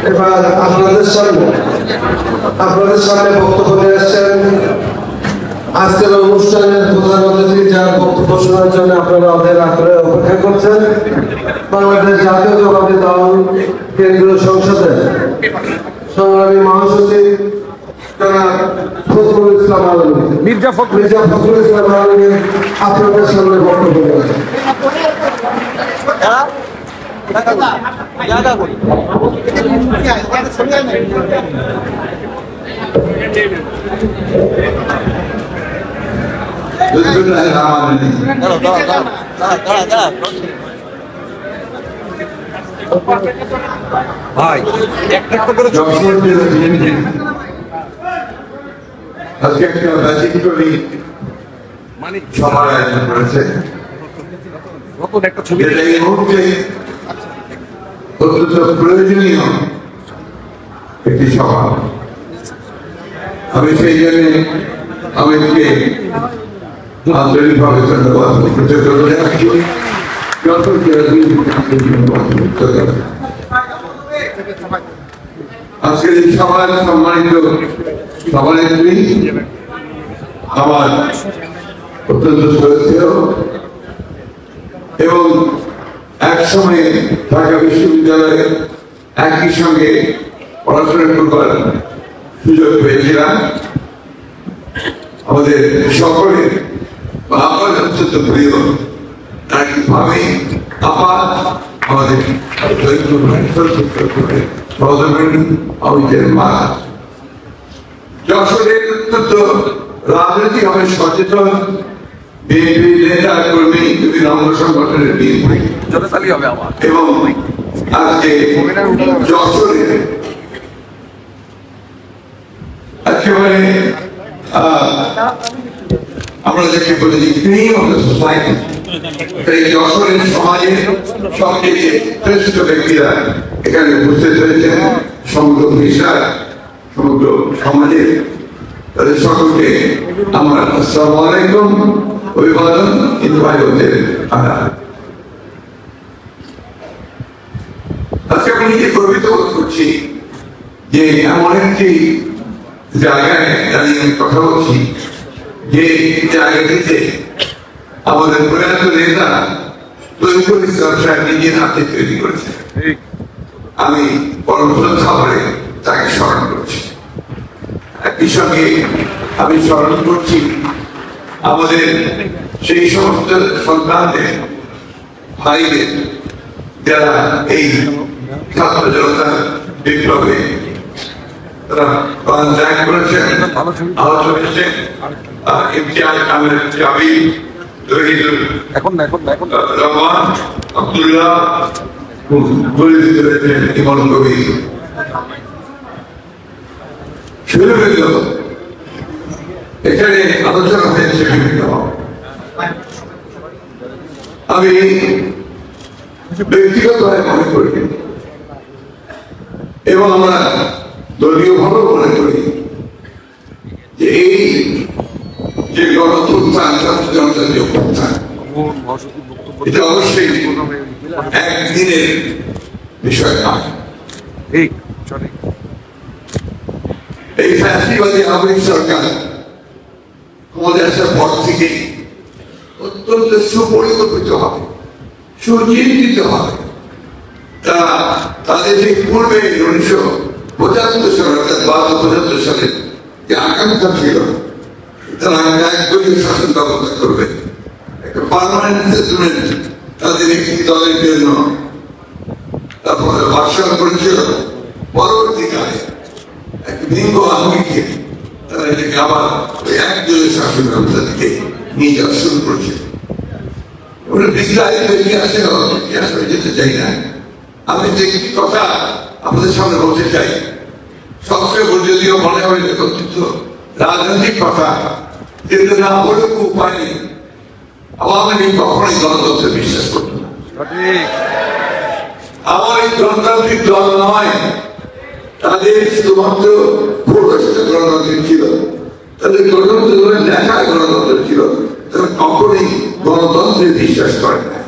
এবার আপনাদের সামনে বক্তব্য নিয়ে আসছেন আজকের অনুষ্ঠানের প্রধান অতিথি, যার বক্তব্য শোনার জন্য আপনারা অধীর আগ্রহে অপেক্ষা করছেন। বাংলাদেশ জাতীয়তাবাদী দল কেন্দ্রীয় সংসদের সংগ্রামী মহাসচিব ফখরুল ইসলাম আলমী, মির্জা ফখরুল ইসলাম আলমী আপনাদের সামনে বক্তব্য রাখছেন। ভাই আজকে একটা ব্যতিক্রমী সভার আয়োজন করেছে। এটা এই মুহূর্তে অত্যন্ত প্রয়োজনীয় একটি সভা। আমি সেই জন্য আমাকে আন্তরিকভাবে ধন্যবাদ কৃতজ্ঞতা জানাচ্ছি। আজকের এই সভার সম্মানিত সভানেত্রী, আমার অত্যন্ত শ্রদ্ধেয় এবং একসময় ঢাকা বিশ্ববিদ্যালয়ে একই সঙ্গে পড়াশোনা করবার সুযোগ পেয়েছিলাম, আমাদের সকলের বা আমার অত্যন্ত প্রিয় ভাবে আপা, আমাদের আমাদের মা, যশোরের অত্যন্ত রাজনৈতিকভাবে সচেতন বিএনপি নেতা কর্মী, বিভিন্ন অঙ্গ সংগঠনের বিএনপি এবং আজকে যশোরের একেবারে আমরা যাকে বলি ক্রিম অফ দ্য সোসাইটি, এই যশোরের সমাজের সবচেয়ে শ্রেষ্ঠ ব্যক্তিরা এখানে উপস্থিত হয়েছেন। সমগ্র পেশার সমগ্র সমাজের তাদের সকলকে আমার আসসালামু আলাইকুম অভিবাদন ইনভাইটের আদাব। আজকে আমি নিজে গর্বিত বোধ করছি যে এমন একটি জায়গায় দাঁড়িয়ে আমি কথা বলছি, যে জায়গাটিতে আমাদের প্রয়াত নেতা তরিকুল ইসলাম সাহেব নিজের হাতে তৈরি করেছে। আমি পরম শ্রদ্ধা করে তাকে স্মরণ করছি। একই সঙ্গে আমি স্মরণ করছি আমাদের সেই সমস্ত সন্তানদের, ভাইদের, যারা এই ছাত্র জনতার বিপ্লবে তারা প্রাণ ত্যাগ করেছেন, আহত হয়েছেন। ইমতিয়াজ আহমেদ জাবির, রহমান, আব্দুল্লাহ, ইমন কবির, শুরু হইল এখানে আলোচনা হয়েছে বিভিন্ন। আমি ব্যক্তিগতভাবে মনে করি এবং আমরা দলীয় ভাবে মনে করি যে এই যে গণঅভ্যুত্থান, ছাত্র জনতার যে অভ্যুত্থান, এটা অবশ্যই একদিনের বিষয় নয়। এই ফ্যাসিবাদী আওয়ামী সরকার ক্ষমতায় আসার পর থেকে অত্যন্ত সুপরিকল্পিত হবে, সুচিন্তিত হবে। তারা তাদের যে পূর্বে 1975 সালে অর্থাৎ 72-75 সালে যে আকাঙ্ক্ষা ছিল, তারা একদলীয় শাসন ব্যবস্থা করবে, একটা পার্মানেন্ট সেটেলমেন্ট তাদের একটি দলের জন্য তারপরে ভাষণ করেছিল। পরবর্তীকালে এক লিঙ্গ আঙ্গিকে তারা এটাকে আবার একদলীয় শাসন ব্যবস্থা থেকে নিয়ে যাওয়া শুরু করেছিল। বিস্তারিত ইতিহাসে যেতে চাই না, আমি যে একটি কথা আপনাদের সামনে বলতে চাই। সবচেয়ে যদিও মনে হয় একত্রিত রাজনৈতিক কথা, কিন্তু না হলেও উপায় নেই। আওয়ামী লীগ কখনোই গণতন্ত্রে বিশ্বাস করত না। আমার এই গণতান্ত্রিক দল নয়, তাদের শুধুমাত্র গণতান্ত্রিক ছিল, তাদের গণতন্ত্র লেখায় গণতন্ত্র ছিল, তারা কখনোই গণতন্ত্রে বিশ্বাস করে না।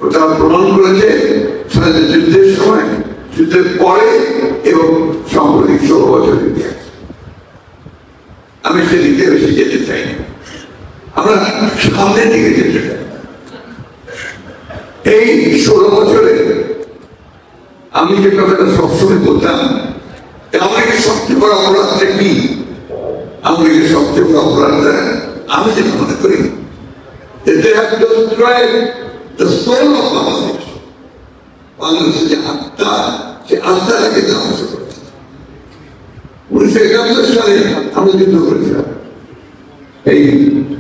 ওটা প্রমাণ করেছে স্বাধীনতা যুদ্ধের সময় যুদ্ধের পরে এবং সাম্প্রতিক 16 বছরের ইতিহাস। আমি সেদিকে বেশি যেতে চাই না, আমরা সামনের দিকে যেতে চাই। এই 16 বছরে আমি যে কথাটা সবসময় বলতাম, আমাকে সবচেয়ে বড় অপরাধটা কি, আমাকে সবচেয়ে বড় অপরাধটা আমি যেটা মনে করি, বাংলাদেশের যে আত্মা, সে আত্মাটাকে ধ্বংস করেছে। 1971 সালে আমরা যুদ্ধ করেছিলাম, এই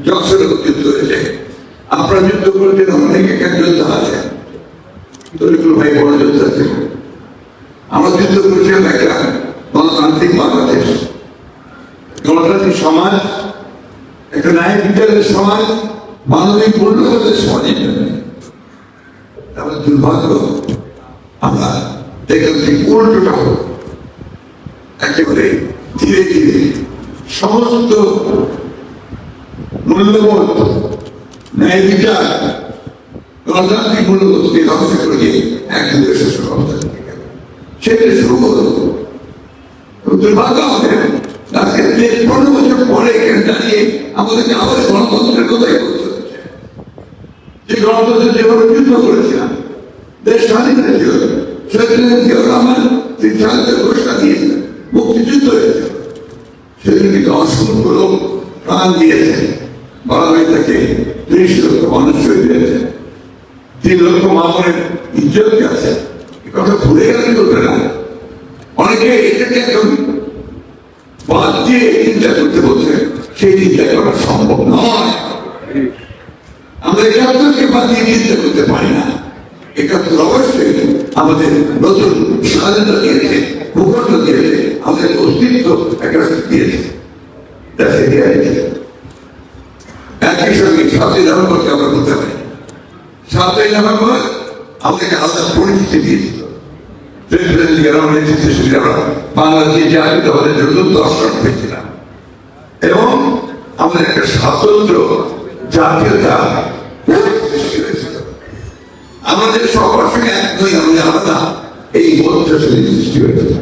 যশোরে যুদ্ধ হয়েছে। আপনারা যুদ্ধ করেছেন, অনেক এক যোদ্ধা আছে, তরিকুল ভাই বড় যোদ্ধা ছিল। আমরা যুদ্ধ করেছিলাম একটা গণতান্ত্রিক বাংলাদেশ, গণতান্ত্রিক সমাজ, একটা ন্যায় বিচারের সমাজ, মানবিক মূল্যবোধের সমাজের জন্য। আমাদের দুর্ভাগ্য, আমরা দেখলাম যে উল্টোটা হলো। একেবারে ধীরে ধীরে সমস্ত মূল্যবোধ, ন্যায় বিচার, গণতান্ত্রিক মূল্যবোধকে ধ্বংস করে দিয়ে একদম শাসন ব্যবস্থা চলে গেল। সেটা শুরু হলো। দুর্ভাগ্য আমাদের আজকে 15 বছর পরে এখানে দাঁড়িয়ে আমাদেরকে আবার গণতন্ত্রের কথাই বলতে হচ্ছে। যে গণতন্ত্রের যেভাবে যুদ্ধ করেছিলাম, দেশ স্বাধীন হয়েছিল, জিয়াউর রহমান তিনি স্বাধীনতার ঘোষণা দিয়েছিলেন, মুক্তিযুদ্ধ হয়েছিল, সেদিন কিন্তু অসংখ্য লোক প্রাণ দিয়েছে। বাংলাদেশ থেকে 30 লক্ষ মানুষ শহীদ হয়েছে, 3 লক্ষ মানুষের ইজ্জত গেছে। এ কথা ভুলে গেলে চলবে না। অনেকে এটাকে এখন বাদ দিয়ে চিন্তা করতে বলছে, সেই চিন্তা করা সম্ভব নয়। আমরা 71কে বাদ দিয়ে চিন্তা করতে পারি না। 71 অবশ্যই আমাদের নতুন স্বাধীনতা দিয়েছে, ভূখণ্ড দিয়েছে, আমাদের অস্তিত্ব একটা দিয়েছে। একই সঙ্গে 7ই নভেম্বরকে আমরা বলতে পারি, 7ই নভেম্বর আমাদেরকে আলাদা পরিচিতি দিয়েছিল। বাংলাদেশের জাতীয়তাবাদের জন্য দর্শন পেয়েছিলাম এবং আমাদের একটা স্বাতন্ত্র জাতীয়তা সৃষ্টি হয়েছিল। আমাদের সবার সঙ্গে একদমই আমাদের আলাদা এই বোধটা সৃষ্টি হয়েছিল।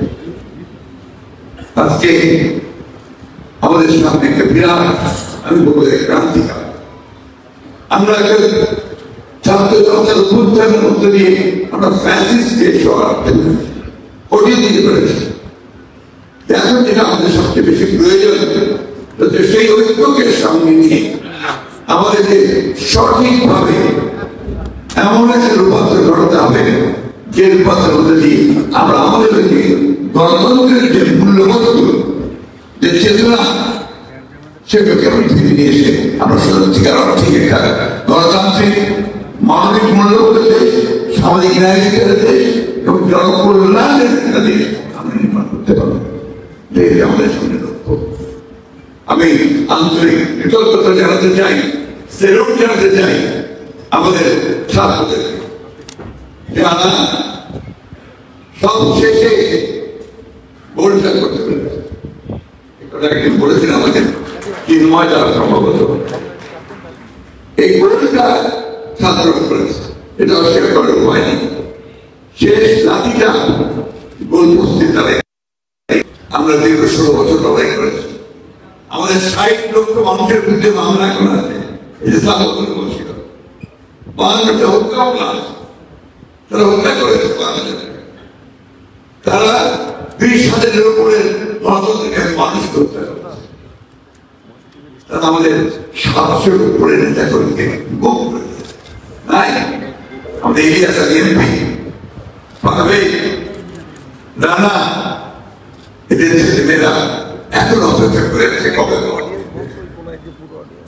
আজকে আমাদের সামনে একটা বিরাট, আমি বলবো ক্রান্তিকাল। আমরা একটা ছাত্র জনতার অভ্যুত্থানের মধ্যে দিয়ে আমরা ফ্যাসিস্টকে হটিয়ে দিতে পেরেছি। এখন যেটা আমাদের সবচেয়ে বেশি প্রয়োজন, সেই ঐক্যকে সামনে নিয়ে আমাদেরকে সঠিকভাবে এমন একটা রূপান্তর ঘটাতে হবে, যে রূপান্তর মধ্যে দিয়ে আমরা আমাদের গণতন্ত্রের যে মূল্যবোধগুলো, যে চেতনা, সেগুলোকে আমরা ফিরে নিয়ে এসে আমরা সত্যিকার অর্থে একটা গণতান্ত্রিক মানবিক মূল্যবোধের দেশ, সামাজিক ন্যায় বিচারের দেশ এবং জনকল্যাণের একটা দেশ আমরা নির্মাণ করতে পারবো। আমাদের সামনে লক্ষ্য। আমি আন্তরিক কৃতজ্ঞতা জানাতে চাই, সেলুট জানাতে চাই আমাদের ছাত্রদের, যারা সব শেষে বলটা করতে পেরেছে। একদিন বলেছিলেন আমাদের চিন্ময় দ্বারা সম্ভবত এই গোলটা ছাত্র করেছে, এটা অস্বীকার করার উপায় নেই। শেষ লাঠিটা গোল পোস্টের দ্বারা আমরা দীর্ঘ 16 বছর লড়াই করেছি। আমাদের 60 লক্ষ মানুষের বিরুদ্ধে মামলা করা আছে, এই যে সাধারণ বলছিল 52টা হত্যা মামলা আছে, তারা হত্যা করেছে 52টা। তারা 20,000-এর উপরে গণতন্ত্রকে মানুষ হত্যা করেছে। তারা আমাদের 700-এর উপরে নেতা কর্মীকে গুম করে দিয়েছে। নাই আমাদের ইলিয়াস আলী এমপি, পারভেজ রানা, এদের ছেলেমেয়েরা এখন অপেক্ষা করে আছে কবে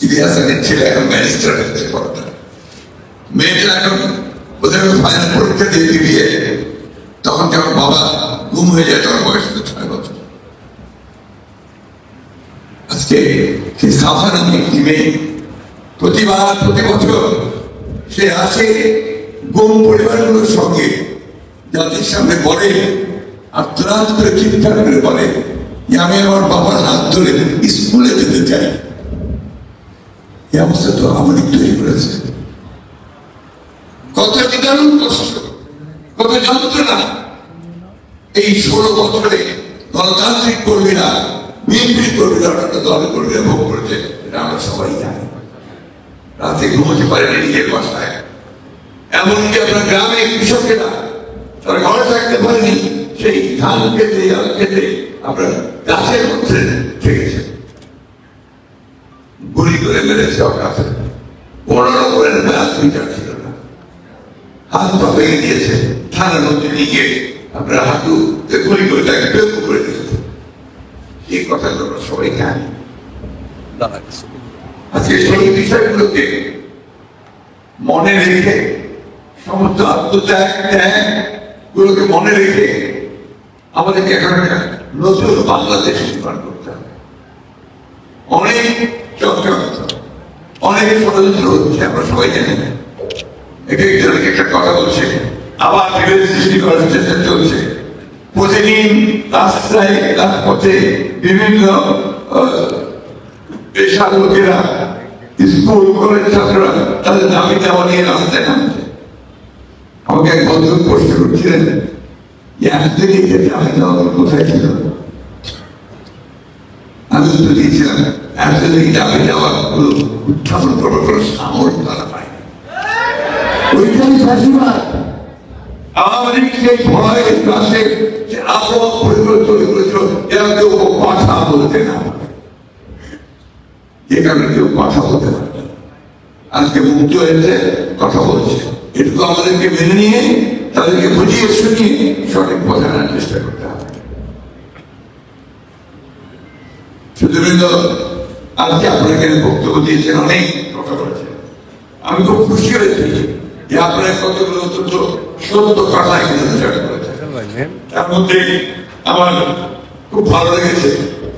ইলিয়াস আলীর ছেলে এখন ব্যারিস্টার হচ্ছে, মেয়েটা এখন ওদের ফাইনাল পরীক্ষা দিয়ে দিবিয়ে, তখন যখন বাবা গুম হয়ে যায় তখন বয়স 6 বছর। আজকে সেই সাফা নামে একটি মেয়ে প্রতি বছর সে আসে গুম পরিবারগুলোর সঙ্গে, জাতির সামনে বলে আত্মরাত করে চিৎকার করে বলে যে আমি আমার বাবার হাত ধরে স্কুলে যেতে চাই। এই অবস্থা তো আমাদের তৈরি করেছে। কত নিদারুণ কষ্ট, কত যন্ত্রণা, এই 16 বছরে গণতান্ত্রিক কর্মীরা, বিএনপির কর্মীরা, দলের কর্মীরা ভোগ করেছে, এটা আমরা সবাই জানি। রাতে ঘুমোতে পারেনি নিজের বাসায়, এমনকি আপনার গ্রামে কৃষকেরা তারা ঘরে থাকতে পারেনি, সেই ধান খেতে খেতে আপনার গাছের মধ্যে থেকেছে, গুলি করে মেরেছে অকাশে, কোনো রকমের ম্যাচ বিচার ছিল না, হাত পা ভেঙে দিয়েছে, থানার মধ্যে নিয়ে গিয়ে আপনার হাঁটুতে গুলি করে তাকে বেউকু করে দিয়েছে। এই কথাগুলো আমরা সবাই জানি। আজকে সেই বিষয়গুলোকে মনে রেখে, সমস্ত আত্মত্যাগ ত্যাগ গুলোকে মনে রেখে আমাদেরকে এখন একটা নতুন বাংলাদেশ নির্মাণ করতে হবে। অনেক চক্রান্ত, অনেক ষড়যন্ত্র হচ্ছে, আমরা সবাই জানি। একজনকে একটা কথা বলছে, আবার বিভেদ সৃষ্টি করার চেষ্টা চলছে। প্রতিদিন রাস্তায় রাজপথে বিভিন্ন পেশার লোকেরা, স্কুল কলেজ ছাত্ররা তাদের দাবি দেওয়া নিয়ে রাস্তায় নামছে। আমাকে এক বন্ধু প্রশ্ন করছিলেন যে এতদিন দাবি দেওয়া কোথায় ছিল? আমি উত্তর দিয়েছিলাম, এতদিন দাবি দেওয়া গুলো উত্থাপন করার কোনো সামর্থ্য তারা পায়। ওইখানে ফাঁসিবাদ আমাদের সেই ভয় কাছে যে আবহাওয়া পরিবর্তন করেছিল, এরা কেউ কথা বলতে না পারে, যে কারণে কেউ কথা বলতে পারে। আজকে মুক্ত হয়েছে, কথা বলছে। এটুকু আমাদেরকে মেনে নিয়ে তাদেরকে বুঝিয়ে শুনিয়ে সঠিক পথে আনার চেষ্টা করতে হবে। সুতরাং আজকে আপনারা এখানে বক্তব্য দিয়েছেন, অনেক কথা বলেছেন। আমি খুব খুশি হয়েছি যে আপনারা কতগুলো অত্যন্ত সত্য কথা এখানে প্রচার করেছেন। তার মধ্যে আমার খুব ভালো লেগেছে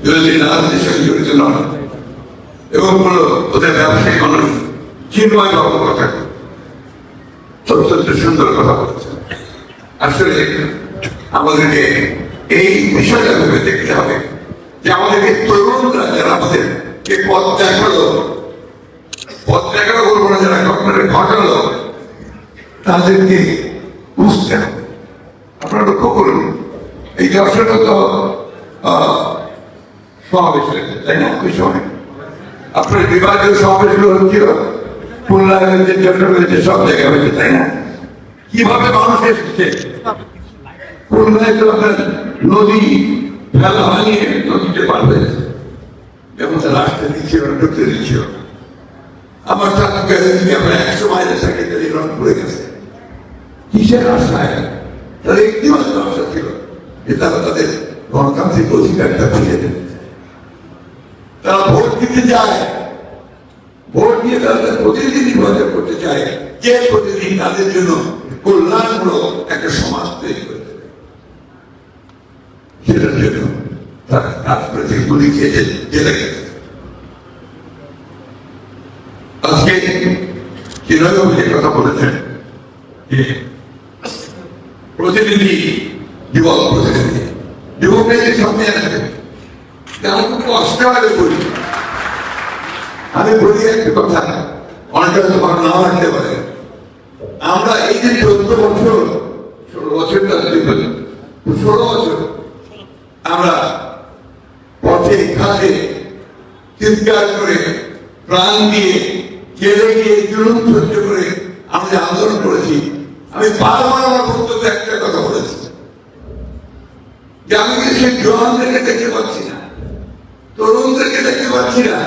যদি রাজনীতির সঙ্গে জড়িত নন এবং কোনো ওদের ব্যবসায়ী মানুষ চিন্ময় বাবুর কথা অত্যন্ত সুন্দর কথা বলেছেন। আসলে আমাদেরকে এই বিষয়টা ভেবে দেখতে হবে যে আমাদেরকে তরুণরা যারা আমাদেরকে পথ দেখালো বলবো না, যারা ঘটনাটা ঘটালো তাদেরকে বুঝতে হবে। আপনারা লক্ষ্য করুন, এই যশোরে তো সমাবেশ হয়েছে, তাই না? ওই সময় আপনার বিভাগীয় সমাবেশগুলো হচ্ছিল, খুলনা হয়েছে, যশোর হয়েছে, সব জায়গায় হয়েছে, তাই না? কিভাবে মানুষ এসেছে? খুলনায় তো আপনার নদী ফেলা ভাঙিয়ে নদীতে পার হয়েছে, যেমন তারা আসতে দিচ্ছিল না, ঢুকতে দিচ্ছিল। আমার চাকরি আমরা 100 মাইলের সেক্রেটারি রংপুরে গেছে, কিসের আশায়? তাদের একটিমাত্র আশা ছিল যে তারা তাদের গণতান্ত্রিক অধিকারটা ফিরে দেবে। তারা ভোট দিতে যায়, ভোট দিয়ে তারা প্রতিদিন নির্বাচন করতে চায়, যে প্রতিদিন তাদের জন্য কল্যাণমূলক একটা সমাজ তৈরি করে দেবে। সেটার জন্য তারা কাজ করেছে, গুলি খেয়েছে, জেলে গেছে। আজকে চিরবাবু যে কথা বলেছেন যে প্রতিনিধি, যুবক প্রতিনিধি, যুবকদের সামনে আসবে, আমি খুব অস্ট্রেলিয়ায় বলি, আমি বলি একটা কথা, অনেকটা তো ভালো নাও আসতে পারে। আমরা এই যে 14 বছর, 16 বছরটা 16 বছর আমরা পথে ঘাটে চিৎকার করে, প্রাণ দিয়ে, জেলে গিয়ে জুলুম সহ্য করে আমরা যে আন্দোলন করেছি, আমি বারবার আমার বক্তব্যে একটা কথা বলেছি যে আমি সেই জওয়ানদেরকে দেখতে পাচ্ছি না, তরুণদেরকে দেখতে পাচ্ছি না,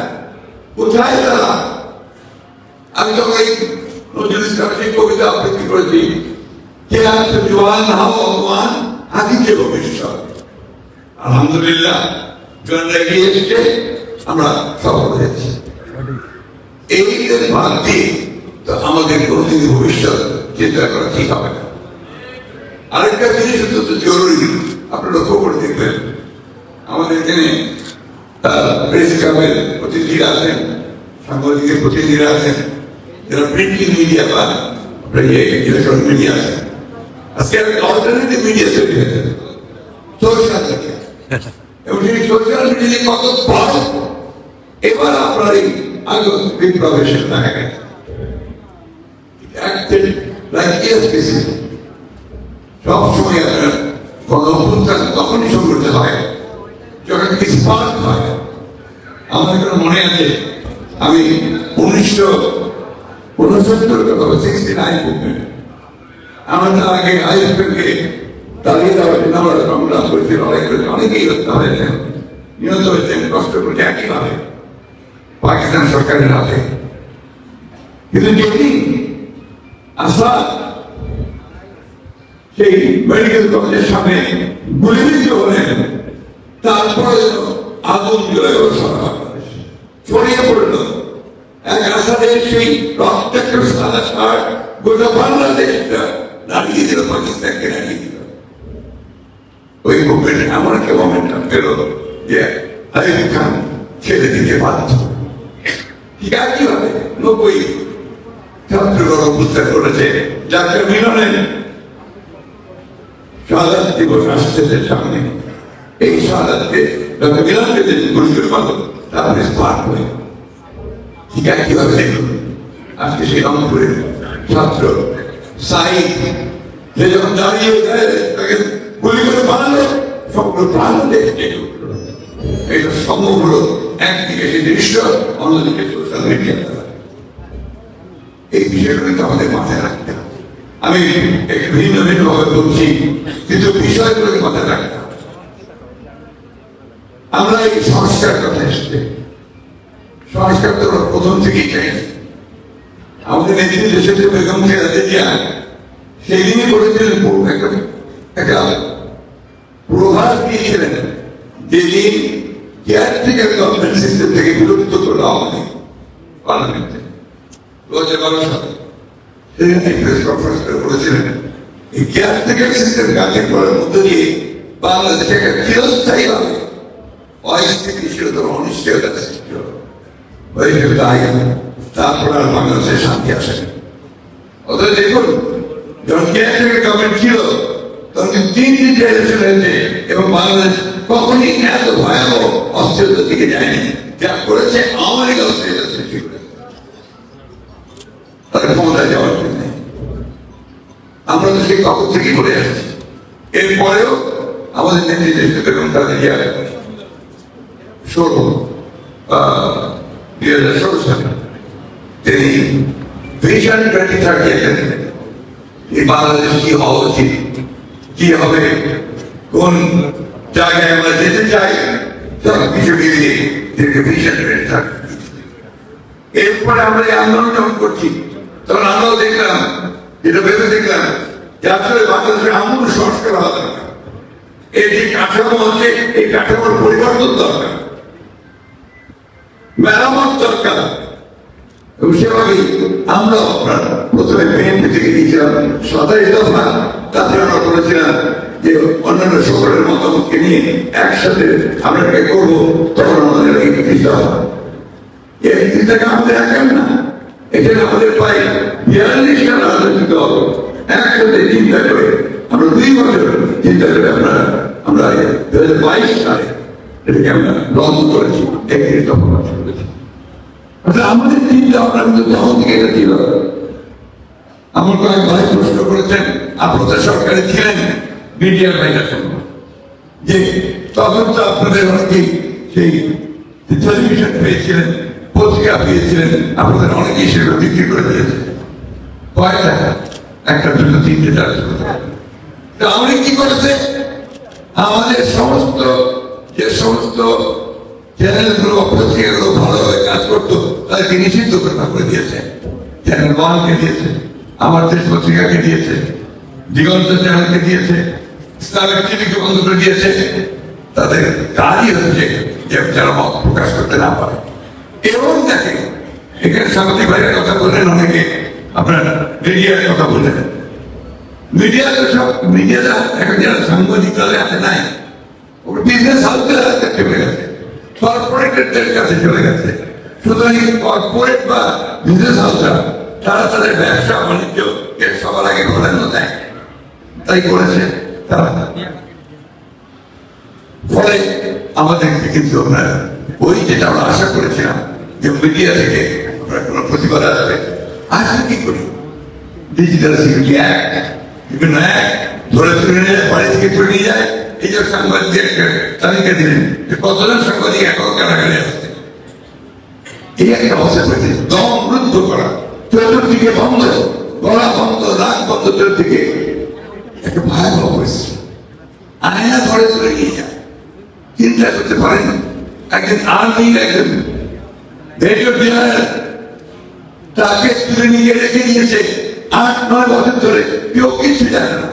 কোথায় তারা? আমি তখন এই নজরুল ইসলাম সেই কবিতা আবৃত্তি করেছি, কে আছে জওয়ান হাও অপমান, হাতিকে ভবিষ্যৎ। আলহামদুলিল্লাহ জওয়ানরা এগিয়ে এসেছে, আমরা সফল হয়েছি। এই ভাগ দিয়ে তো আমাদের কোনদিন ভবিষ্যৎ চিন্তা করা ঠিক হবে না। আরেকটা জিনিস অত্যন্ত জরুরি, আপনারা লক্ষ্য করে দেখবেন, আমাদের এখানে প্রেস ক্লাবের প্রতিনিধিরা আছেন, সাংবাদিকের প্রতিনিধিরা আছেন, যারা প্রিন্টিং মিডিয়া বা ইলেকট্রনিক মিডিয়া আছেন। আজকে অল্টারনেটিভ মিডিয়া তৈরি হয়েছে, সোশ্যাল মিডিয়া, এবং সেই সোশ্যাল মিডিয়া কত বড় এবার আপনার এই আগত বিপ্লবের সাথে দেখা গেছে। সবসময় আপনার গণঅভ্যুত্থান তখনই সংগঠিত হয় যখন স্পার্ক হয়। আমার কোনো মনে আছে, আমি 1969 মুভমেন্ট আমাদের আগে আইএসএফকে দাঁড়িয়ে দেওয়ার জন্য আমরা সংগ্রাম করেছি, লড়াই করেছি, অনেকেই হত্যা হয়েছেন, নিহত হয়েছেন, কষ্ট করেছে একইভাবে পাকিস্তান সরকারের হাতে। কিন্তু যেদিন আসাদ সেই মেডিকেল কলেজের সামনে গুলিবিদ্ধ হলেন, তারপরে আগুন জ্বলে ছড়িয়ে পড়ল এক আসাদের সেই রক্তাক্ত সাদা শার্ট গোটা বাংলাদেশটা দাঁড়িয়ে দিল, পাকিস্তানকে দাঁড়িয়ে দিল। ওই মুভমেন্ট এমন একটা মোমেন্টাম পেল যে আইয়ুব খান ছেড়ে দিতে বাধ্য। ঠিক একইভাবে 90 ছাত্র গণঅভ্যুত্থান করেছে, ডাক্তার মিলনের শাহাদাত দিবস আসছে সামনে। এই শাহাদাতকে ডাক্তার মিলনকে যে গুরুত্বের পালন তাহলে স্পার্ক হয়ে ঠিক একইভাবে দেখুন আজকে সেই রংপুরের ছাত্র সাইদ, সে যখন দাঁড়িয়ে তাকে গুলি করে বানালো, সমগ্র প্রাণ দেখতে এটা সমগ্র একদিকে সেই দৃশ্য, অন্যদিকে সোশ্যাল মিডিয়া। এই বিষয়গুলো কিন্তু আমাদের মাথায় রাখতে হবে। আমি একটু ভিন্ন ভিন্নভাবে বলছি, কিন্তু বিষয়গুলোকে মাথায় রাখতে হবে। আমরা এই সংস্কার কথা এসছে, সংস্কার তো প্রথম থেকেই চাই। আমাদের নেত্রী দেশের যে বেগম খালেদা জিয়া সেই দিনই বলেছিলেন, একটা প্রভাব দিয়েছিলেন যেদিন কেয়ারটেকার গভর্নমেন্ট সিস্টেম থেকে বিলুপ্ত করলো আমাদের পার্লামেন্টে 2012 সালে। সেদিন প্রেস কনফারেন্স করে বলেছিলেন এই কেয়ারটেকার সিস্টেম কাজে করার মধ্য দিয়ে বাংলাদেশে একটা চিরস্থায়ী হবে অস্থিতিশীলতার অনিশ্চয়তা সৃষ্টি হবে। তারপর আর বাংলাদেশের শান্তি আসে। অথচ দেখুন, যখন কেয়ারটেকার গভর্নমেন্ট ছিল তখন 3টি জেনারেশন হয়েছে এবং বাংলাদেশ কখনই এত ভয়াবহ অস্থিরতার দিকে যায়নি যা করেছে আওয়ামী লীগ অস্থিরতা সৃষ্টি করেছে তাদের ক্ষমতায় যাওয়ার জন্য। আমরা তো সেই কখন থেকে করে আসছি। এরপরেও আমাদের নেত্রী দেশে বেগম খালেদা জিয়া 2016 সালে তিনি ভিশন 2030 এই বাংলাদেশ কি হওয়া উচিত, কি হবে, কোন জায়গায় আমরা যেতে চাই, সব কিছু মিলিয়ে ভিশন 2030। এরপরে আমরা এই আন্দোলন যখন করছি তখন আমরাও দেখলাম, যেটা ভেবে দেখলাম যে আসলে বাংলাদেশের আমূল সংস্কার হওয়া দরকার। এই যে কাঠামো হচ্ছে এই কাঠামোর পরিবর্তন দরকার, মেরামত দরকার। এবং সেভাবেই আমরা প্রথমে বিএনপি থেকে দিয়েছিলাম 27 দফা, তারপরে আমরা বলেছিলাম যে অন্যান্য সকলের মতামতকে নিয়ে একসাথে আমরা এটাকে করবো, তখন আমাদের 31 দফা। এই 31 টাকা আমাদের একার না, এখানে আমাদের প্রায় 42টা রাজনৈতিক দল একসাথে চিন্তা করে আমরা 2 বছর চিন্তা করে আমরা 2022 সালে এটাকে আমরা লঞ্চ করেছি, 31 দফা লঞ্চ করেছি। আমাদের চিন্তা ভাবনা কিন্তু তখন থেকে এটা ছিল। আমার কয়েক ভাই প্রশ্ন করেছেন, আপনাদের সরকারে ছিলেন মিডিয়ার বাইরে যে তখন তো আপনাদের অনেকেই সেই টেলিভিশন পেয়েছিলেন, পত্রিকা পেয়েছিলেন, আপনাদের অনেকেই সেগুলো বিক্রি করে দিয়েছে কয়েকটা, একটা দুটো 3টে 4টে। আমাদের কি করেছে, আমাদের সমস্ত যে সমস্ত চ্যানেলগুলো পত্রিকাগুলো ভালোভাবে কাজ করতো তাদেরকে নিষিদ্ধ করে দিয়েছে। চ্যানেল 1কে দিয়েছে, আমার দেশ পত্রিকাকে দিয়েছে, দিগন্ত চ্যানেলকে দিয়েছে, ইসলামিক টিভিকে বন্ধ করে দিয়েছে। তাদের কাজই হচ্ছে যে যারা মত প্রকাশ করতে না পারে। এবং দেখেন এখানে সাংবাদিক ভাইয়ের কথা বললেন, অনেকে আপনার মিডিয়ার কথা বললেন। মিডিয়াতে সব মিডিয়াটা এখন যারা সাংবাদিকরা হাতে নাই, ওটা বিজনেস হাউসের হাতে চলে গেছে, কর্পোরেটদের কাছে চলে গেছে। সুতরাং কর্পোরেট বা বিজনেস হাউসরা তারা তাদের ব্যবসা বাণিজ্য এর সবার আগে প্রাধান্য দেয়, তাই করেছে তারা। ফলে আমাদের কিন্তু আমরা ওই যেটা আমরা আশা করেছিলাম যে মিডিয়া থেকে আমরা কোনো প্রতিবাদ আসবে, আজকে কি করি ডিজিটাল সিকিউরিটি অ্যাক্ট, বিভিন্ন অ্যাক্ট ধরে তুলে নিয়ে বাড়ি থেকে তুলে নিয়ে যায়। এই যে সাংবাদিক তালিকা দিলেন যে কতজন সাংবাদিক এখনো কারাগারে আসছে, এই একটা অবস্থা হয়েছে। দম রুদ্ধ করা, চতুর্দিকে বন্ধ, গলা বন্ধ, নাক বন্ধ, চতুর্দিকে একটা ভয়াবহ পরিস্থিতি। আয়না ধরে তুলে নিয়ে যায়, চিন্তা করতে পারেন একজন আর্মির একজন মেজর জেনারেল তাকে তুলে নিয়ে রেখে দিয়েছে 8-9 বছর ধরে, কেউ কিছু জানে না।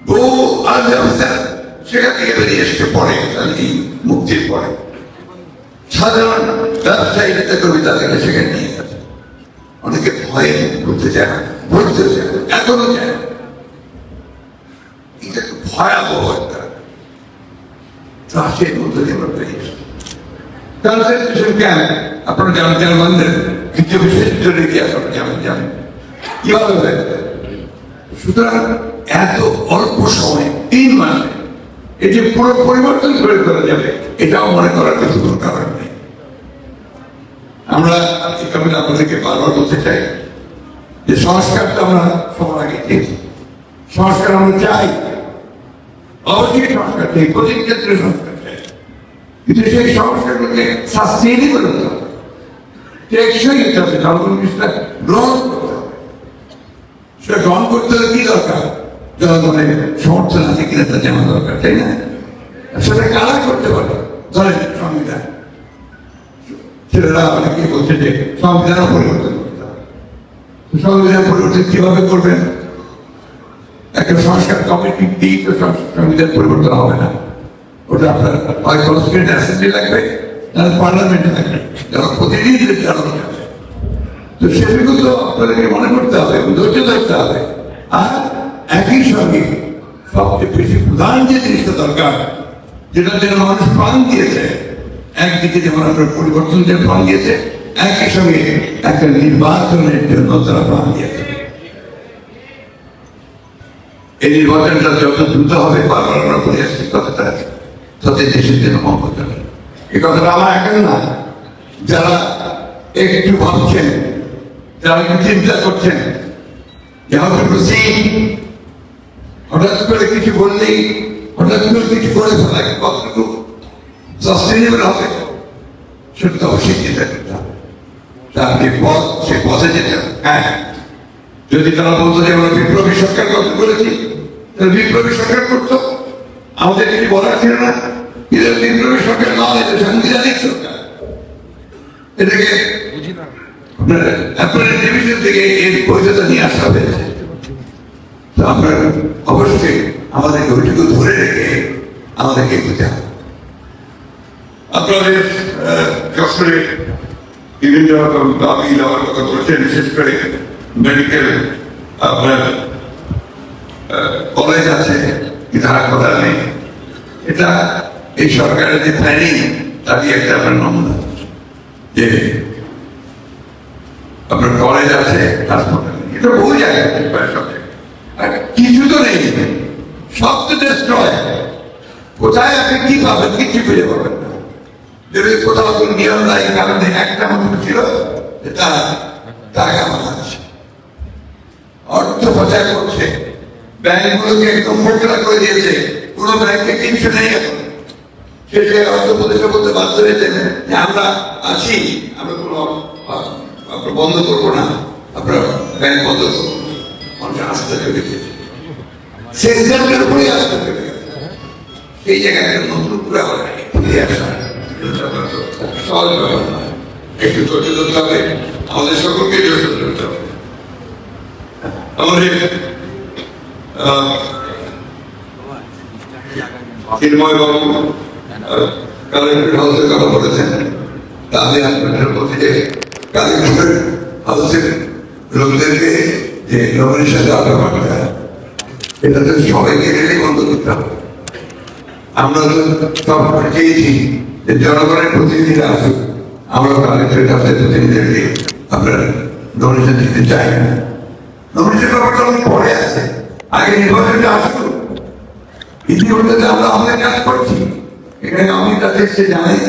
বহু আর্মি অফিসার সেখান থেকে বেরিয়ে এসছে পরে, মুক্তির পরে। সাধারণ ব্যবসায়ী নেতা কর্মী তাদেরকে সেখানে নিয়ে গেছে। অনেকে ভয়ে করতে চায় না, বলতে চায় না, এখনো চায় না। এটা খুব ভয়াবহ একটা ত্রাসের মধ্যে দিয়ে আমরা পেয়েছি। কনসেন্ট্রেশন ক্যাম্প আপনারা জানেন, জার্মানদের কিছু বিশেষ ইতিহাস আপনারা জানেন কিভাবে হয়েছে। সুতরাং এত অল্প সময়ে 3 মাসে এই যে পুরো পরিবর্তন করে করা যাবে, এটাও মনে করার কিছু কোনো কারণ নেই। আমরা আপনাদেরকে বারবার বলতে চাই যে সংস্কারটা আমরা সবার আগে চেয়েছি, সংস্কার আমরা চাই, অবশ্যই সংস্কার চাই, প্রতি ক্ষেত্রে সংস্কার চাই, কিন্তু সেই সংস্কারগুলোকে সাস্টেইনেবল হতে হবে, টেকসই হতে হবে, জনগণ সেটা গ্রহণ করতে হবে। সেটা গ্রহণ করতে হলে কি দরকার? জনগণের সমর্থন আছে কিনা তা জানা দরকার, তাই না? সেটা কারা করতে পারে? ধরেন সংবিধান, ছেলেরা অনেকে বলছে যে সংবিধান পরিবর্তন করতে হবে। সংবিধান পরিবর্তন কিভাবে করবেন? একটা সংস্কার কমিটি দিয়ে তো সংবিধান পরিবর্তন হবে না। ওটা আপনার হয় কনস্টিটিউয়েন্ট অ্যাসেম্বলি লাগবে, তাহলে পার্লামেন্টে লাগবে, যারা প্রতিনিধিদের চালানো যাবে। তো সেগুলো তো আপনাদেরকে মনে করতে হবে, ধৈর্য ধরতে হবে। আর একই সঙ্গে সবচেয়ে বেশি প্রধান যে জিনিসটা দরকার, যেটার জন্য মানুষ প্রাণ দিয়েছে, একদিকে যেমন আপনার পরিবর্তনের প্রাণ দিয়েছে, একই সঙ্গে একটা নির্বাচনের জন্য তারা প্রাণ দিয়েছে। এই নির্বাচনটা যত দ্রুত হবে, বারবার আমরা বলে আসছি কথাটা, তাতে দেশের জন্য মঙ্গল হবে। এই কথাটা আমার এখন না, যারা একটু ভাবছেন, যারা একটু চিন্তা করছেন, হঠাৎ করে কিছু বললেই, হঠাৎ করে কিছু করে ফেলা কতটুকু সাস্টেনেবল হবে, সেটা অবশ্যই চিন্তা করতে হবে। তার যে পথ, সে পথে যেতে হবে। হ্যাঁ, যদি তারা বলতো যে আমরা বিপ্লবী সরকার গঠন করেছি, তাহলে বিপ্লবী সরকার করতো, আমাদের কিছু বলার ছিল না। এটা বিপ্লবী সরকার নয়, এটা সাংবিধানিক সরকার। এটাকে আপনার ডিভিশন থেকে এর বৈধতা নিয়ে আসা হয়েছে। তো আপনার অবশ্যই আমাদেরকে ওইটুকু ধরে রেখে আমাদেরকে এগোতে হবে। আপনাদের যশোরে বিভিন্ন রকম দাবি দেওয়ার কথা বলছেন, বিশেষ করে মেডিকেল আপনার কলেজ আছে, কিন্তু হাসপাতাল নেই। এটা এই সরকারের যে প্ল্যানিং, তারই একটা আপনার নমুনা, যে আপনার কলেজ আছে, হাসপাতাল নেই। এটা বহু জায়গায় আর কিছু তো নেই, সব তো ডেস্ট্রয়। কোথায় আপনি কি পাবেন? কিছু খুঁজে পাবেন না। যদি কোথাও কোনো নিয়ম নাই, কারণে একটা মানুষ ছিল তার টাকা বানাচ্ছে, অর্থ পাচার করছে, ব্যাংকগুলোকে একদম মোকলা করে দিয়েছে, কোনো ব্যাংকে কিছু নেই এখন। শেষে অর্থ প্রতিষ্ঠা করতে বাধ্য হয়েছেন যে আমরা আছি, আমরা কোনো আপনার বন্ধ করবো না, আপনার ব্যাংক বন্ধ করবো। মানুষের আস্থা চলে গেছে, সেন্টারের উপরেই আস্থা চলে গেছে। সেই জায়গায় নতুন করে আবার ফিরে আসা সহজ ব্যাপার না। একটু ধৈর্য ধরতে হবে, আমাদের সকলকে ধৈর্য ধরতে হবে। আমাদের চিন্ময় বাবু কালেক্টর হাউসের কথা বলেছেন, আমি আপনাদের বলতে চাই কালেক্টর হাউসের লোকদেরকে যে নমিনেশন দেওয়া ব্যাপারটা, এটা তো সবাইকে রেলে বন্ধ করতে হবে। আমরা তো সব চেয়েছি যে জনগণের প্রতিনিধিরা আসুক, আমরা কালেক্টরের কাছে প্রতিনিধিদেরকে আপনার নমিনেশন দিতে চাই না। নমিনেশন ব্যাপারটা অনেক পরে আছে, আগে নির্বাচনটা আসুক। ইতিমধ্যে আমরা আমাদের কাজ করছি, এখানে আমি তাদের সে জানাই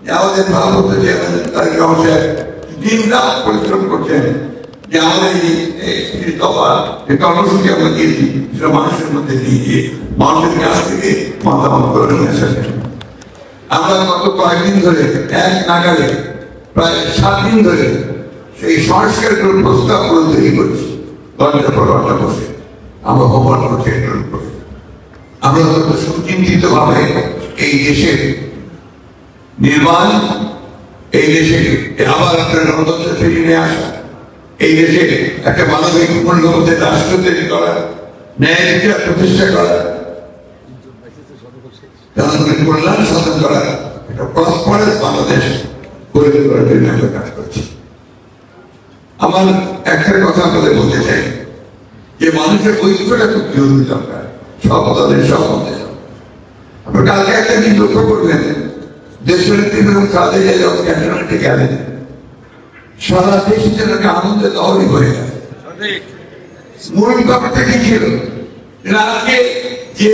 যে আমাদের ভারপ্রাপ্ত চেয়ারম্যান তারেক রহমান সাহেব দিন রাত পরিশ্রম করছেন যে আমাদের এই দফা যে কর্মসূচি আমরা দিয়েছি সেটা মানুষের মধ্যে দিয়ে গিয়ে মানুষের কাছ থেকে মতামত করে নিয়ে আসা। আমরা গত কয়েকদিন ধরে এক নাগারে প্রায় 7 দিন ধরে সেই সংস্কারগুলোর প্রস্তাব করে তৈরি করছি। ঘন্টা পর ঘন্টা বসে আমরা হোমওয়ার্ক করছি। আমরা সুচিন্তিত ভাবে এই দেশের নির্মাণ, এই দেশে আবার আপনার গণতন্ত্র ফিরিয়ে নিয়ে আসা, এই দেশে একটা মানবিক মূল্যবোধের রাষ্ট্র তৈরি করা, ন্যায় বিচার প্রতিষ্ঠা করা, জনগণের কল্যাণ সাধন করা, একটা প্রসপারাস বাংলাদেশ গড়ে তোলার জন্য আমরা কাজ করছি। আমার একটা কথা আপনাদের বলতে চাই যে মানুষের ঐক্যটা খুব জরুরি দরকার, সব দলের সব মধ্যে। আপনার কালকে একটা জিনিস লক্ষ্য করবেন, দেশনেত্রী বেগম খালেদা জিয়া যখন ক্যান্টনমেন্টে গেলেন, সারা দেশে যেন একটা আনন্দের লহরী হয়ে গেল। মূল ব্যাপারটা কি ছিল? আজকে যে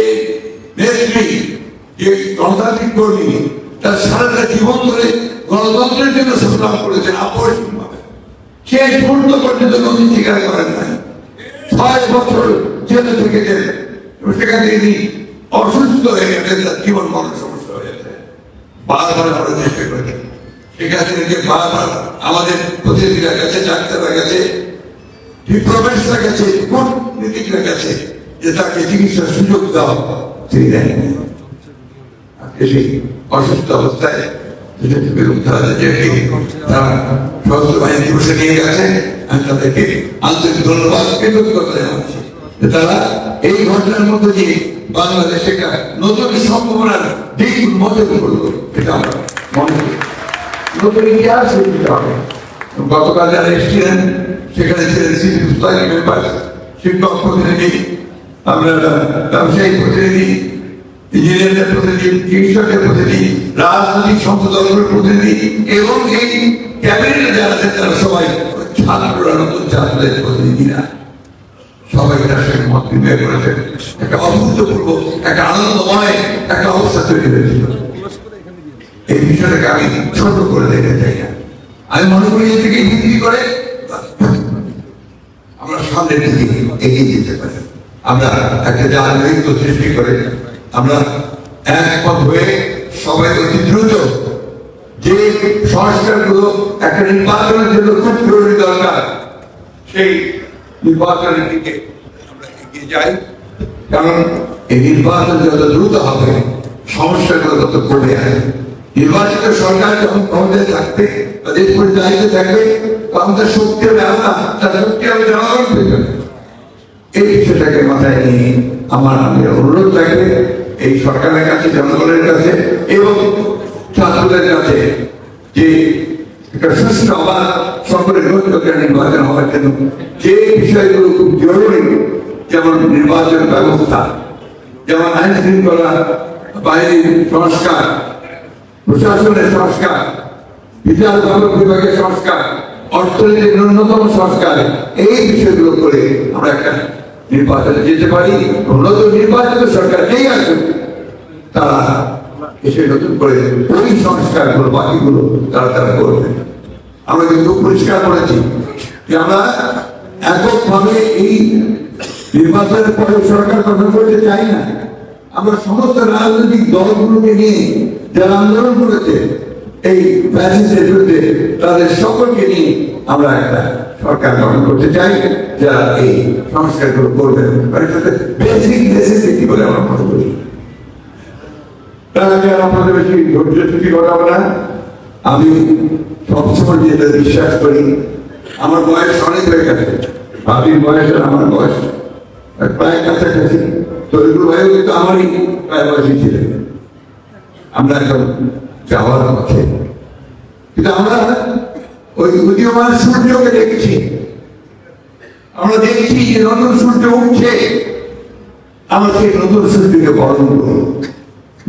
নেত্রী, যে গণতান্ত্রিক কর্মী, তার সারাটা জীবন ধরে গণতন্ত্রের জন্য সংগ্রাম করেছেন আপসহীনভাবে। শেষ মুহূর্ত পর্যন্ত নদী স্বীকার করেন নাই। 6 বছর জেলে থেকেছেন, সেখানে তিনি অসুস্থ হয়ে গেছেন, তার জীবন মরণ সমস্যা হয়ে গেছে। বারবার আমরা চেষ্টা করেছেন, সেখানে যে বারবার আমাদের প্রতিনিধিরা গেছে, ডাক্তাররা গেছে, ডিপ্লোম্যাটসরা গেছে, কূটনীতিকরা গেছে, যে তাকে চিকিৎসার সুযোগ দাও, তিনি দেয়নি। সেই অসুস্থ অবস্থায় তারা সশস্ত্র বাহিনী দিবসে নিয়ে গেছে। আমি তাদেরকে আন্তরিক ধন্যবাদ, কৃতজ্ঞতা জানাচ্ছি যে তারা এই ঘটনার মধ্যে দিয়ে বাংলাদেশে একটা নতুন সম্ভাবনার দিক উন্মোচন করলো। এটা আমরা মনে করি নতুন ইতিহাস দিতে হবে। গতকাল যারা এসেছিলেন সেখানে ছিলেন সিভিল সোসাইটি মেম্বার, শিক্ষক প্রতিনিধি, আমরা ব্যবসায়িক প্রতিনিধি, ইঞ্জিনিয়ারদের প্রতিনিধি, চিকিৎসকের প্রতিনিধি, রাজনৈতিক দলগুলোর প্রতিনিধি এবং এই ক্যাবিনেটে যারা আছেন তারা সবাই ছাত্ররা, নতুন ছাত্রদের প্রতিনিধিরা সবাই তার সঙ্গে মত বিনিময় করেছেন। একটা অভূতপূর্ব, একটা আনন্দময় একটা অবস্থা তৈরি হয়েছিল। এই বিষয়টাকে আমি ছোট করে দেখতে চাই না। আমি মনে করি এর থেকে ভিত্তি করে আমরা সামনের দিকে এগিয়ে যেতে পারি। আমরা একটা জাতীয় সৃষ্টি করে আমরা একমত হয়ে সবাই অতি দ্রুত যে সংস্কারগুলো একটা নির্বাচনের জন্য খুব জরুরি দরকার, সেই নির্বাচনের দিকে আমরা এগিয়ে যাই। কারণ এই নির্বাচন যত দ্রুত হবে সমস্যাগুলো তত কমে আসবে। নির্বাচিত সরকার যখন ক্ষমতায় থাকবে, তাদের দায়িত্বে থাকবে, তখন তার শক্তি হবে আল্লাহ, তার শক্তি হবে জনগণ পেছনে। এই বিষয়টাকে মাথায় নিয়ে আমার অনুরোধ থাকবে এই সরকারের কাছে, জনগণের কাছে এবং ছাত্রদের কাছে যে একটা সুষ্ঠু আবার সকলের নির্বাচন হওয়ার জন্য যে বিষয়গুলো খুব জরুরি, যেমন নির্বাচন ব্যবস্থা, যেমন আইন শৃঙ্খলা বাহিনীর সংস্কার, প্রশাসনের সংস্কার, বিচার বিভাগের সংস্কার, অর্থনীতির ন্যূনতম সংস্কার, এই বিষয়গুলো করে আমরা একটা নির্বাচনে যেতে পারি। নতুন নির্বাচিত সরকার নেই আসুক, তারা এসে নতুন করে ওই সংস্কারগুলো বাকিগুলো তারা করবে। আমরা কিন্তু পরিষ্কার করেছি যে আমরা এককভাবে এই নির্বাচনের পরে সরকার গঠন করতে চাই না। আমরা সমস্ত রাজনৈতিক দলগুলোকে নিয়ে যারা আন্দোলন করেছে এই ফ্যাসিস্টের বিরুদ্ধে, তাদের সকলকে নিয়ে আমরা একটা সরকার গঠন করতে চাই যারা এই সংস্কারগুলো করবে। বেসিক নেসেসিটি বলে আমরা মনে করি। তার আগে আপনাদের বেশি ধৈর্য ছুটি করাবো না। আমি সবসময় যেটা বিশ্বাস করি, আমার বয়স অনেক হয়ে গেছে, ভাবির বয়স আর আমার বয়স প্রায় কাছাকাছি। তরিকুল ভাইও কিন্তু আমারই প্রায় বয়সী ছিলেন। আমরা এখন যাওয়ার পথে, কিন্তু আমরা ওই উদীয়মান সূর্যকে দেখছি। আমরা দেখছি যে নতুন সূর্য উঠছে, আমরা সেই নতুন সূর্যকে বরণ করব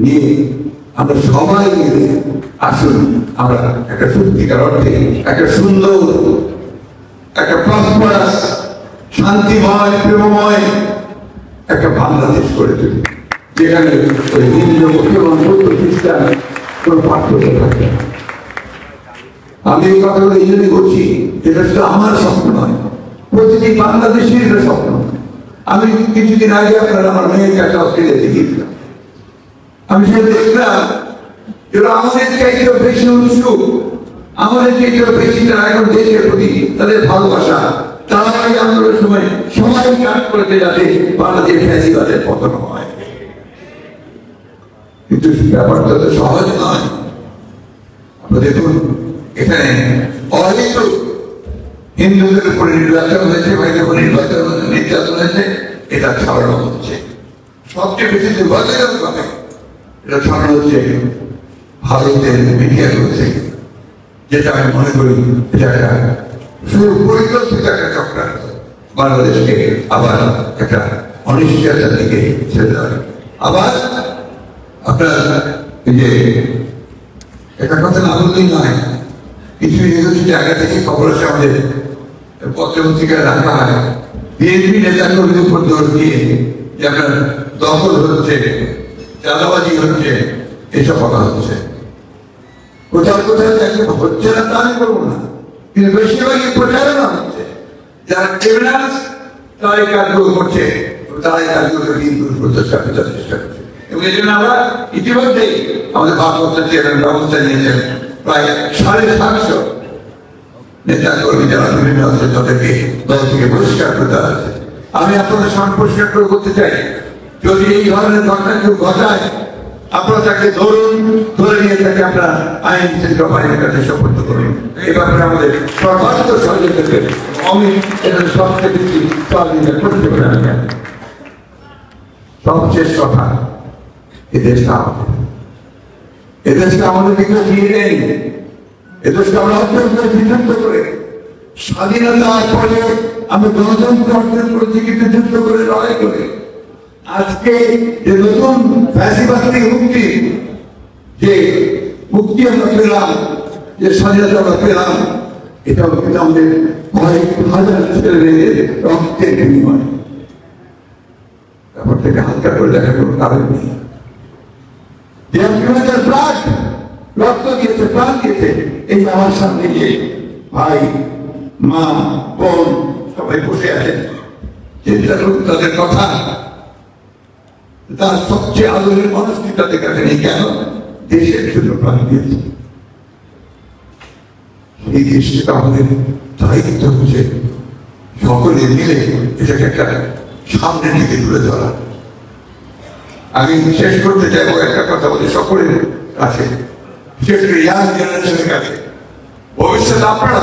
নিয়ে আমরা সবাই মিলে আসুন আমরা একটা সত্যিকার অর্থে একটা সুন্দর, একটা প্রসপারাস, শান্তিময়, প্রেমময় একটা বাংলাদেশ করে তুলি, যেখানে ওই হিন্দু, মুসলমান, বৌদ্ধ, খ্রিস্টান কোনো পার্থক্য থাকবে না। আমি এই কথাগুলো এই জন্যই বলছি, এটা শুধু আমার স্বপ্ন নয়, প্রতিটি বাংলাদেশের স্বপ্ন। আমি কিছুদিন আগে আপনারা আমার মেয়ের কাছে অস্ট্রেলিয়াতে গিয়েছিলাম, আমি সেটা দেখলাম এরা আমাদের চাইতেও বেশি উৎসুক, আমাদের চাইতেও বেশি তারা এখন দেশের প্রতি তাদের ভালোবাসা। তারা এই আন্দোলনের সময় সবাই কাজ করেছে যাতে বাংলাদেশ ফ্যাসিবাদের পতন হয়, কিন্তু ব্যাপারটা তো সহজ নয়। আপনারা দেখুন এখানে অহেতু হিন্দুদের উপরে নির্বাচন হয়েছে, নির্যাতন হয়েছে, এটা ছড়ানো হচ্ছে। সবচেয়ে বেশি দুর্ভাগ্যজনক ভাবে এটা ছড়ানো হচ্ছে ভারতের মিডিয়া করেছে, যেটা আমি মনে করি এটা একটা সুপরিকল্পিত একটা চক্রান্ত, বাংলাদেশকে আবার একটা অনিশ্চয়তার দিকে ছেড়ে দেওয়া। আবার আপনার যে একটা কথা না বললেই নয়, কিছু জায়গা থেকে খবর আছে আমাদের পত্রপত্রিকায় রাখা হয়, বিএনপি নেতা কর্মীদের উপর দোষ দিয়ে যে আপনার দখল হচ্ছে, চাঁদাবাজি হচ্ছে, এসব বলা হচ্ছে। কোথাও কোথাও হচ্ছে না তা আমি বলবো না, কিন্তু বেশিরভাগই প্রচারণা হচ্ছে। যারা ক্রিমিনাল তারা এই কাজগুলো করছে, তারা এই কাজগুলোকে বিএনপির প্রচেষ্টা চেষ্টা করছে। এবং এই জন্য আমরা ইতিমধ্যেই আমাদের ভারপ্রাপ্ত চেয়ারম্যান ব্যবস্থা নিয়েছেন, প্রায় 750 নেতা কর্মী যারা বিভিন্ন আছে তাদেরকে দল থেকে বহিষ্কার করতে আছে। আমি আপনাদের সামনে পরিষ্কার করে বলতে চাই, যদি এই ধরনের ঘটনা কেউ ঘটায় আপনারা তাকে ধরুন, ধরে নিয়ে তাকে আপনারা আইন শৃঙ্খলা বাহিনীর কাছে সুপর্দ করুন। এই ব্যাপারে আমাদের সর্বাত্ম সহযোগিতা দেবে। আমি এখানে সবচেয়ে বেশি সহযোগিতা করতে পারি না। সবশেষ কথা, এদেশটা আমাদের, এদেশটা আমাদের দিকে দিয়ে নেই, এদেশটা আমরা অর্জন করে বিযুক্ত করে স্বাধীনতার পরে আমরা গণতন্ত্র অর্জন করেছি, কিন্তু যুদ্ধ করে লড়াই করে আজকে যে নতুন ফ্যাসিবাদ থেকে মুক্তি, যে মুক্তি আমরা পেলাম, যে স্বাধীনতা আমরা পেলাম, এটাও কিন্তু আমাদের কয়েক হাজার ছেলেমেয়েদের রক্তের বিনিময়। ব্যাপারটাকে হালকা করে দেখার কোনো কারণ নেই। রক্ত দিয়েছে, প্রাণ দিয়েছে, এই আমার সামনে যে ভাই, মা, বোন সবাই বসে আছেন, চিন্তা করুন তাদের কথা। তার সবচেয়ে আদরের মানুষটি তাদের কাছে নেই, কেন? দেশের জন্য প্রাণ দিয়েছে। এই দেশটা আমাদের দায়িত্ব হচ্ছে সকলে মিলে এটাকে একটা সামনের দিকে তুলে ধরা। আমি শেষ করতে চাইবো একটা কথা বলি সকলের কাছে, বিশেষ করে ইয়াং জেনারেশনের কাছে। ভবিষ্যৎ আপনারা